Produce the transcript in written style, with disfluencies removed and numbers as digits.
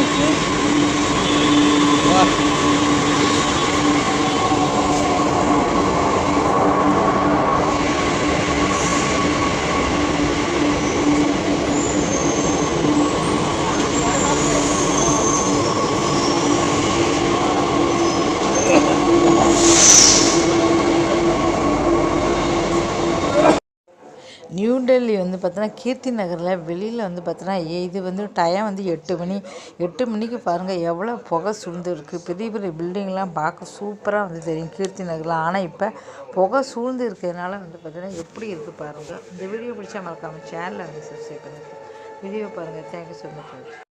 இருக்குது. நியூ டெல்லி வந்து பார்த்தோன்னா கீர்த்தி நகரில் வெளியில் வந்து பார்த்தோன்னா இது வந்து டைம் வந்து 8 மணி. 8 மணிக்கு பாருங்கள் எவ்வளோ புகை சூழ்ந்து இருக்குது. பெரிய பெரிய பில்டிங்லாம் பார்க்க சூப்பராக வந்து தெரியும் கீர்த்தி நகரில். ஆனால் இப்போ புகை சூழ்ந்து இருக்கிறதுனால வந்து பார்த்தீங்கன்னா எப்படி இருக்குது பாருங்கள். இந்த வீடியோ பிடிச்சா மறக்காமல் சேனலை வந்து சப்ஸ்கிரைப் பண்ணுங்கள். வீடியோ பாருங்கள். Thank you so much.